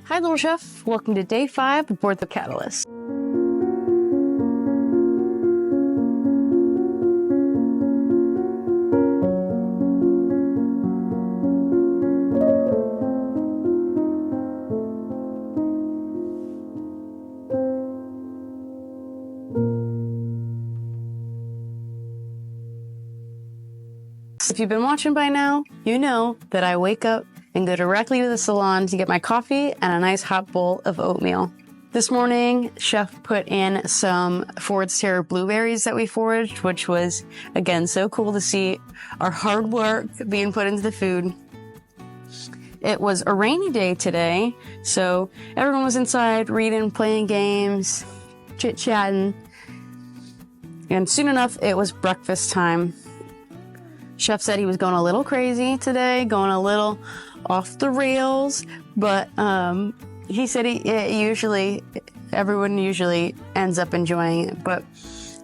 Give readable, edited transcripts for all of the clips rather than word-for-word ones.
Hi, little chef. Welcome to day 5 aboard the Catalyst. If you've been watching by now, you know that I wake up and go directly to the salon to get my coffee and a nice hot bowl of oatmeal. This morning, Chef put in some Ford's Terror blueberries that we foraged, which was, again, so cool to see our hard work being put into the food. It was a rainy day today, so everyone was inside reading, playing games, chit-chatting, and soon enough, it was breakfast time. Chef said he was going a little crazy today, going a little off the rails, but he said everyone usually ends up enjoying it. But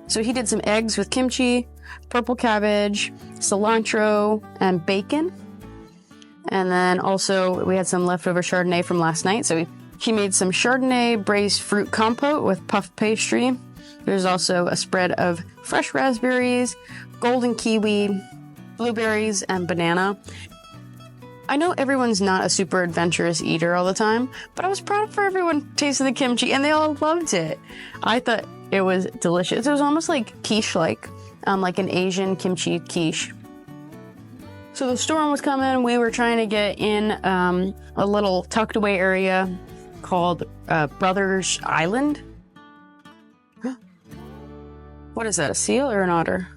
so he did some eggs with kimchi, purple cabbage, cilantro, and bacon. And then also we had some leftover Chardonnay from last night. So he made some Chardonnay braised fruit compote with puff pastry. There's also a spread of fresh raspberries, golden kiwi, blueberries, and banana. I know everyone's not a super adventurous eater all the time, but I was proud for everyone tasting the kimchi, and they all loved it. I thought it was delicious. It was almost like quiche-like, like an Asian kimchi quiche. So the storm was coming. We were trying to get in a little tucked away area called Brothers Island. What is that, a seal or an otter?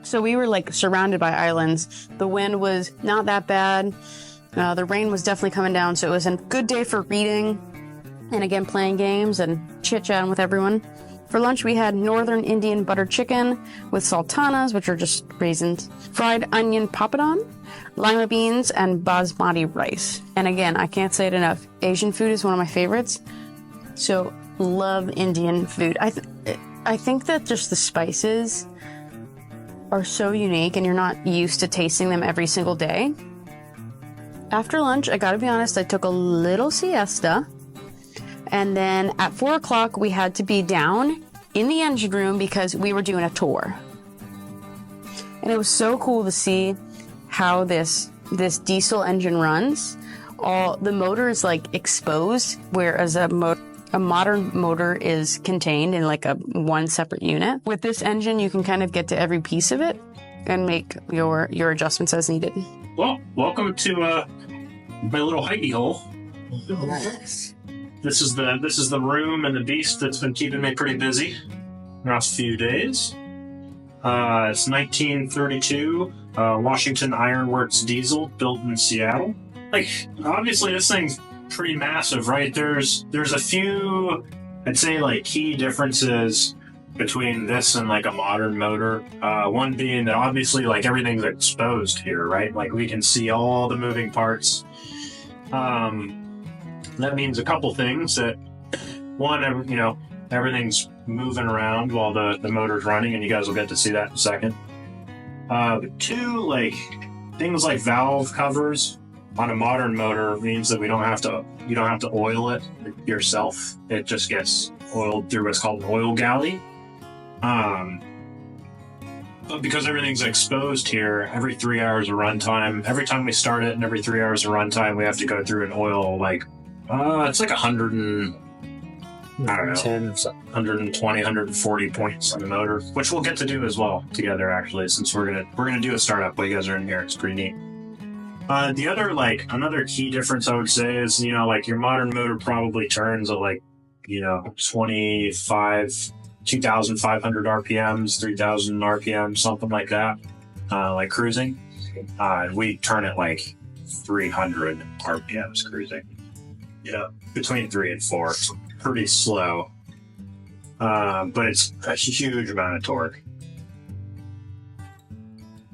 So we were like surrounded by islands. The wind was not that bad. The rain was definitely coming down, so it was a good day for reading and again playing games and chit-chatting with everyone. For lunch, we had northern Indian butter chicken with sultanas, which are just raisins, fried onion papadon, lima beans, and basmati rice. And again, I can't say it enough. Asian food is one of my favorites, so love Indian food. I think that just the spices are so unique and you're not used to tasting them every single day. After lunch, I gotta be honest, I took a little siesta, and then at 4 o'clock we had to be down in the engine room because we were doing a tour. And it was so cool to see how this diesel engine runs. All the motor is like exposed, whereas a modern motor is contained in like one separate unit. With this engine, you can kind of get to every piece of it and make your adjustments as needed. Well, welcome to my little hidey hole. Nice. This is the room and the beast that's been keeping me pretty busy the last few days. It's 1932 Washington Iron Works diesel built in Seattle. Like, obviously this thing's pretty massive, right? There's a few, I'd say, like key differences between this and like a modern motor. One being that obviously like everything's exposed here, right? Like we can see all the moving parts. That means a couple things. That one, everything's moving around while the motor's running, and you guys will get to see that in a second. But two, like things like valve covers on a modern motor means that you don't have to oil it yourself. It just gets oiled through what's called an oil galley. But because everything's exposed here, every 3 hours of runtime, every time we start it and every 3 hours of runtime, we have to go through an oil it's like 110 or something, 120, 140 points on the motor, which we'll get to do as well together actually, since we're gonna do a startup while you guys are in here. It's pretty neat. The other, another key difference I would say is, like your modern motor probably turns at 2,500 RPMs, 3,000 RPMs, something like that, like cruising. We turn it like 300 RPMs cruising. Yeah, between 3 and 4. It's pretty slow, but it's a huge amount of torque.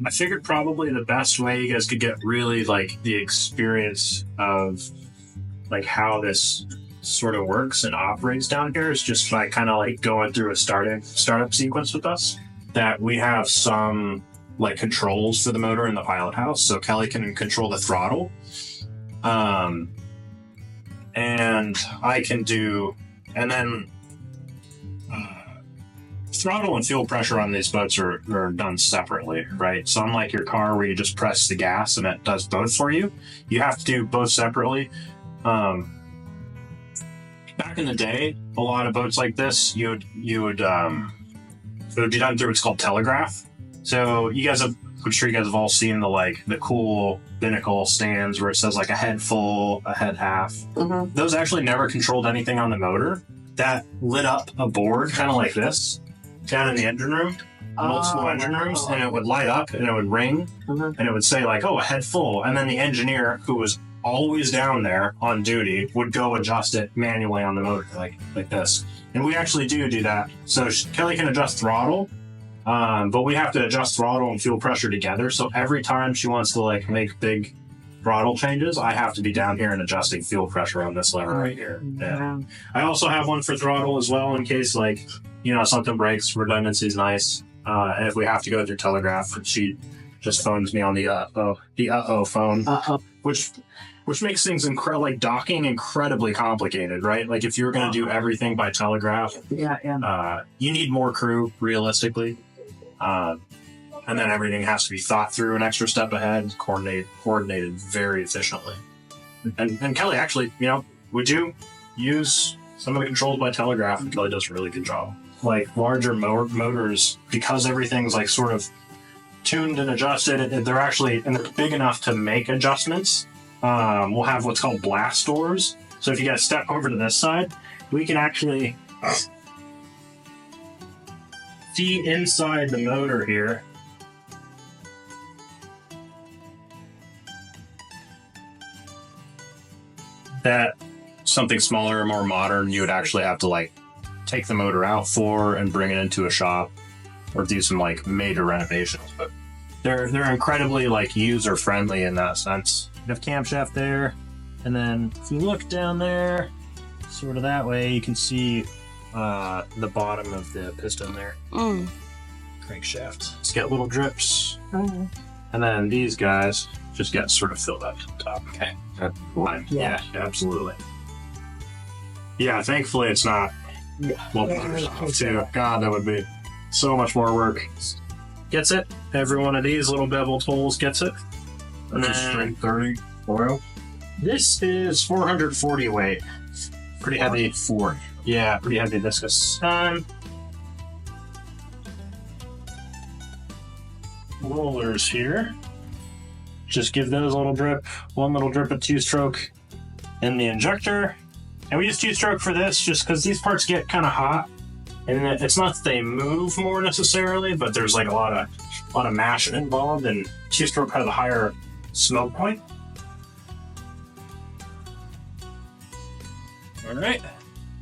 I figured probably the best way you guys could get really the experience of how this sort of works and operates down here is just by kind of going through a startup sequence with us. That we have some controls for the motor in the pilot house, so Kelly can control the throttle. and I can do, and then throttle and fuel pressure on these boats are done separately, right? So unlike your car where you just press the gas and it does both for you, you have to do both separately. Back in the day, a lot of boats like this, it would be done through what's called telegraph. So I'm sure you guys have all seen the cool binnacle stands where it says like a head full, a head half. Mm-hmm. Those actually never controlled anything on the motor. That lit up a board kind of like this down in the engine room, multiple engine rooms, and it would light up and it would ring, and it would say like, oh, a head full. And then the engineer, who was always down there on duty, would go adjust it manually on the motor like this. And we actually do that. So Kelly can adjust throttle, but we have to adjust throttle and fuel pressure together. So every time she wants to like make big throttle changes, I have to be down here and adjusting fuel pressure on this lever right here. Yeah. I also have one for throttle as well in case something breaks. Redundancy is nice. And if we have to go through telegraph, she just phones me on the phone, which makes things like docking incredibly complicated, right? Like if you're going to do everything by telegraph, you need more crew realistically. And then everything has to be thought through an extra step ahead, coordinated very efficiently. And Kelly, actually, would you use some of the controls by telegraph? And Kelly does a really good job. Like larger motors, because everything's like sort of tuned and adjusted, and they're big enough to make adjustments. We'll have what's called blast doors. So if you guys step over to this side, we can actually see inside the motor here. That something smaller or more modern, you would actually have to like take the motor out for and bring it into a shop or do some like major renovations. But they're incredibly like user friendly in that sense. You have camshaft there, and then if you look down there, sort of that way, you can see the bottom of the piston there. Crankshaft. Just get little drips, and then these guys just get sort of filled up to the top. Okay. Yeah, absolutely. Yeah, thankfully it's not. Well, too. God, that would be so much more work. Gets it. Every one of these little beveled holes gets it. And then straight 30 oil. This is 440 weight. Pretty heavy. 40. Yeah, pretty heavy viscous. Rollers here. Just give those a little drip. One little drip of two-stroke in the injector. And we use two-stroke for this just because these parts get kind of hot. And it's not that they move more necessarily, but there's like a lot of mash involved, and two-stroke has a higher smoke point. All right,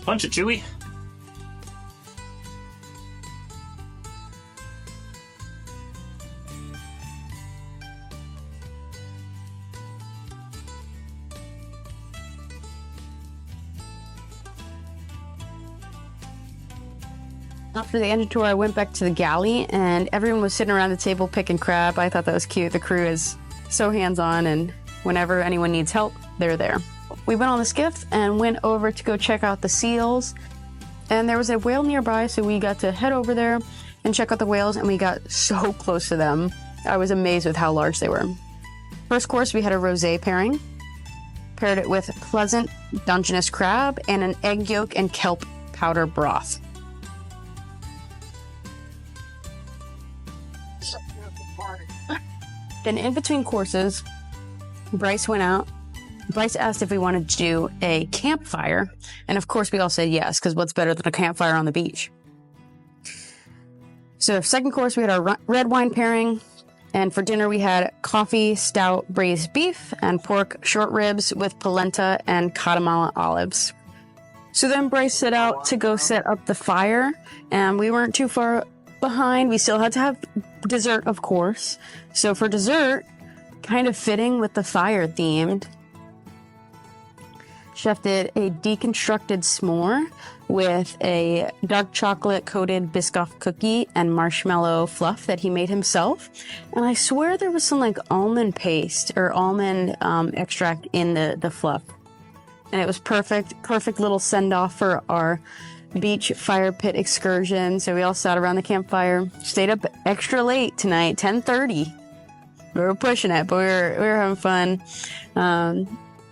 punch it, Chewy. After the engine tour, I went back to the galley, and everyone was sitting around the table picking crab. I thought that was cute. The crew is so hands-on, and whenever anyone needs help, they're there. We went on the skiff and went over to go check out the seals, and there was a whale nearby, so we got to head over there and check out the whales, and we got so close to them. I was amazed with how large they were. First course, we had a rosé pairing. Paired it with pleasant Dungeness crab and an egg yolk and kelp powder broth. Then in between courses, Bryce went out. Bryce asked if we wanted to do a campfire. And of course we all said yes, because what's better than a campfire on the beach? So second course, we had our red wine pairing. And for dinner, we had coffee, stout, braised beef, and pork short ribs with polenta and Katamala olives. So then Bryce set out to go set up the fire, and we weren't too far behind. We still had to have dessert, of course. So for dessert, kind of fitting with the fire themed, Chef did a deconstructed s'more with a dark chocolate coated Biscoff cookie and marshmallow fluff that he made himself. And I swear there was some like almond paste or almond extract in the fluff. and it was perfect little send-off for our beach fire pit excursion. So we all sat around the campfire, stayed up extra late tonight, 10:30. We were pushing it, but we were having fun.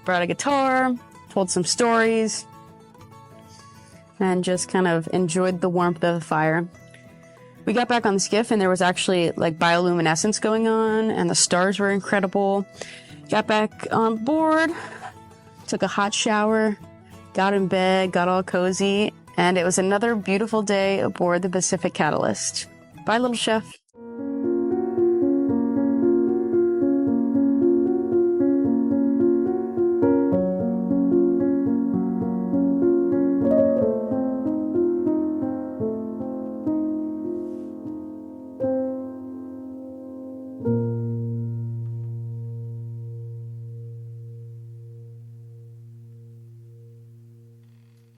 Brought a guitar, told some stories, and just kind of enjoyed the warmth of the fire. We got back on the skiff, and there was actually like bioluminescence going on, and the stars were incredible. Got back on board, took a hot shower, got in bed, got all cozy, and it was another beautiful day aboard the Pacific Catalyst. Bye, little chef.